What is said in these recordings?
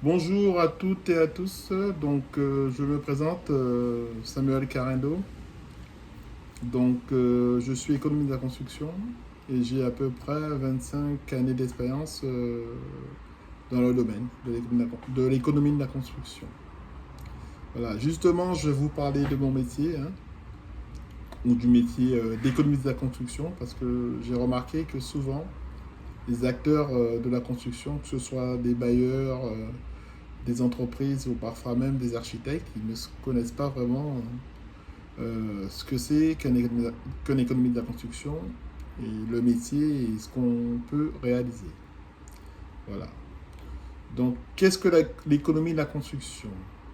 Bonjour à toutes et à tous. Je me présente, Samuel Carindo. Je suis économiste de la construction et j'ai à peu près 25 années d'expérience dans le domaine de l'économie de la construction. Voilà, justement, je vais vous parler de mon métier, hein, ou du métier d'économiste de la construction, parce que j'ai remarqué que souvent, les acteurs de la construction, que ce soit des bailleurs, des entreprises ou parfois même des architectes, ils ne connaissent pas vraiment ce que c'est qu'un économie de la construction et le métier et ce qu'on peut réaliser. Voilà. Donc, qu'est-ce que l'économie de la construction?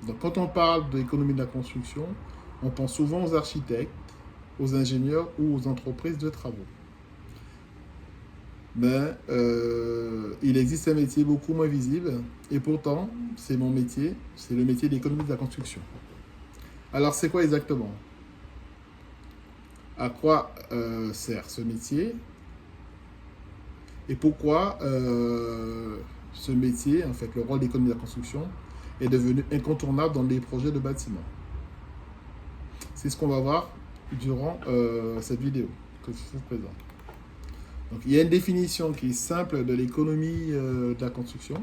Donc, quand on parle de l'économie de la construction, on pense souvent aux architectes, aux ingénieurs ou aux entreprises de travaux. Mais il existe un métier beaucoup moins visible et pourtant, c'est mon métier, c'est le métier d'économie de la construction. Alors, c'est quoi exactement? À quoi sert ce métier et pourquoi ce métier, en fait, le rôle d'économie de la construction, est devenu incontournable dans les projets de bâtiment. C'est ce qu'on va voir durant cette vidéo que je vous présente. Donc, il y a une définition qui est simple de l'économie de la construction.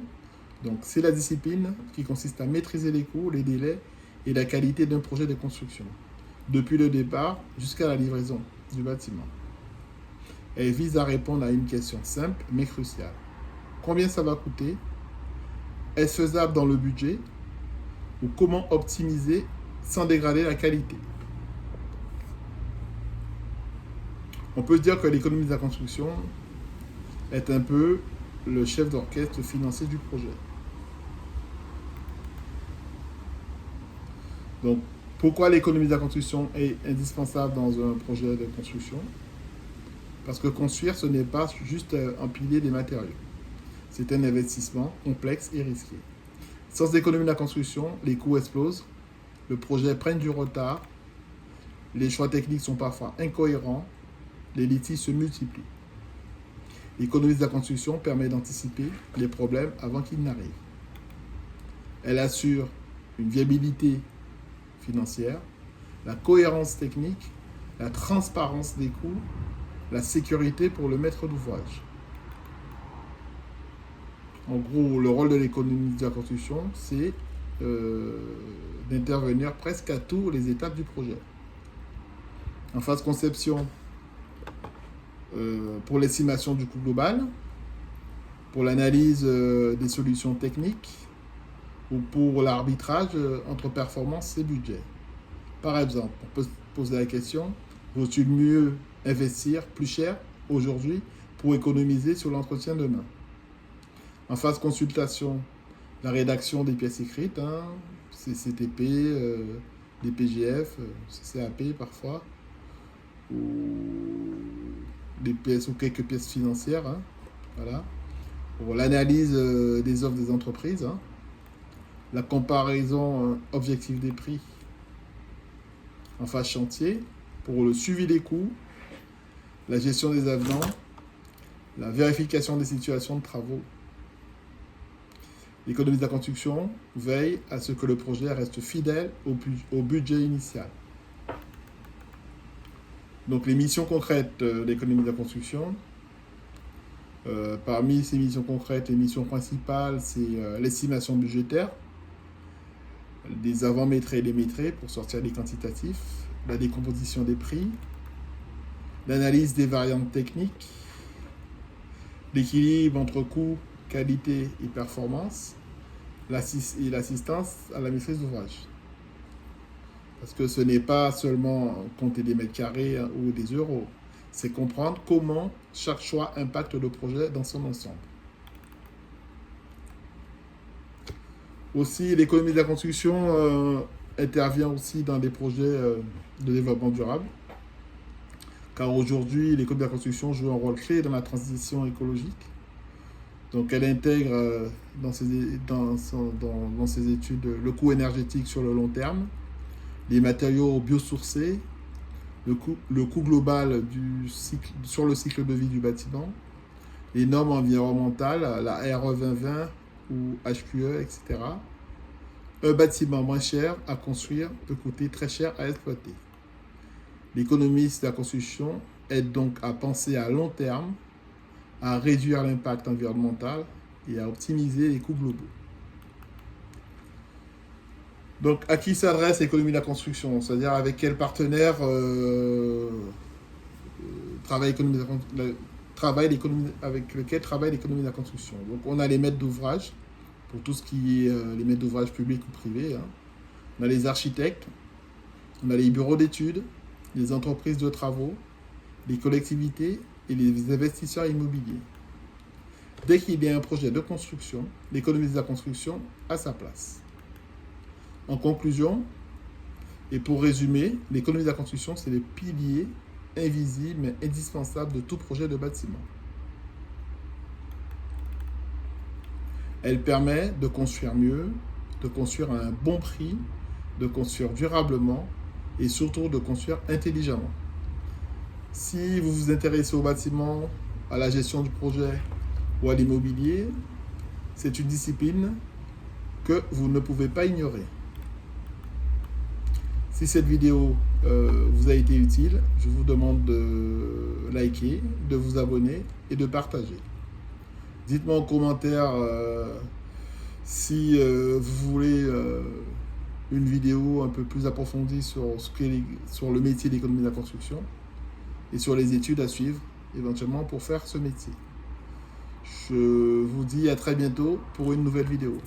Donc, c'est la discipline qui consiste à maîtriser les coûts, les délais et la qualité d'un projet de construction, depuis le départ jusqu'à la livraison du bâtiment. Elle vise à répondre à une question simple mais cruciale. Combien ça va coûter? Est-ce faisable dans le budget? Ou comment optimiser sans dégrader la qualité? On peut dire que l'économie de la construction est un peu le chef d'orchestre financier du projet. Donc, pourquoi l'économie de la construction est indispensable dans un projet de construction? Parce que construire, ce n'est pas juste empiler des matériaux. C'est un investissement complexe et risqué. Sans économie de la construction, les coûts explosent, le projet prend du retard, les choix techniques sont parfois incohérents, les litiges se multiplient. L'économie de la construction permet d'anticiper les problèmes avant qu'ils n'arrivent. Elle assure une viabilité financière, la cohérence technique, la transparence des coûts, la sécurité pour le maître d'ouvrage. En gros, le rôle de l'économie de la construction, c'est d'intervenir presque à toutes les étapes du projet. En phase conception, pour l'estimation du coût global, pour l'analyse des solutions techniques ou pour l'arbitrage entre performance et budget. Par exemple, on peut se poser la question, vaut-il mieux investir plus cher aujourd'hui pour économiser sur l'entretien demain? En phase consultation, la rédaction des pièces écrites, hein, CCTP, des PGF, CCAP parfois, ou des pièces ou quelques pièces financières, hein, voilà. Pour l'analyse des offres des entreprises, hein, la comparaison objective des prix en phase chantier, pour le suivi des coûts, la gestion des avenants, la vérification des situations de travaux. L'économie de la construction veille à ce que le projet reste fidèle au budget initial. Donc les missions concrètes de l'économie de la construction, parmi ces missions concrètes, les missions principales, c'est l'estimation budgétaire, des avant-maîtres et des maîtres pour sortir des quantitatifs, la décomposition des prix, l'analyse des variantes techniques, l'équilibre entre coût, qualité et performance, et l'assistance à la maîtrise d'ouvrage. Parce que ce n'est pas seulement compter des mètres carrés ou des euros, c'est comprendre comment chaque choix impacte le projet dans son ensemble. Aussi, l'économie de la construction intervient aussi dans des projets de développement durable, car aujourd'hui, l'économie de la construction joue un rôle clé dans la transition écologique. Donc, elle intègre dans ses études le coût énergétique sur le long terme, les matériaux biosourcés, le coût global sur le cycle de vie du bâtiment, les normes environnementales, la RE 2020 ou HQE, etc. Un bâtiment moins cher à construire peut coûter très cher à exploiter. L'économiste de la construction aide donc à penser à long terme, à réduire l'impact environnemental et à optimiser les coûts globaux. Donc, à qui s'adresse l'économie de la construction? C'est-à-dire avec quel partenaire avec lequel travaille l'économie de la construction. Donc, on a les maîtres d'ouvrage, pour tout ce qui est les maîtres d'ouvrage publics ou privés. Hein. On a les architectes, on a les bureaux d'études, les entreprises de travaux, les collectivités et les investisseurs immobiliers. Dès qu'il y a un projet de construction, l'économie de la construction a sa place. En conclusion, et pour résumer, l'économie de la construction, c'est le pilier invisible mais indispensable de tout projet de bâtiment. Elle permet de construire mieux, de construire à un bon prix, de construire durablement et surtout de construire intelligemment. Si vous vous intéressez au bâtiment, à la gestion du projet ou à l'immobilier, c'est une discipline que vous ne pouvez pas ignorer. Si cette vidéo vous a été utile, je vous demande de liker, de vous abonner et de partager. Dites-moi en commentaire si vous voulez une vidéo un peu plus approfondie sur le métier d'économie de la construction et sur les études à suivre éventuellement pour faire ce métier. Je vous dis à très bientôt pour une nouvelle vidéo.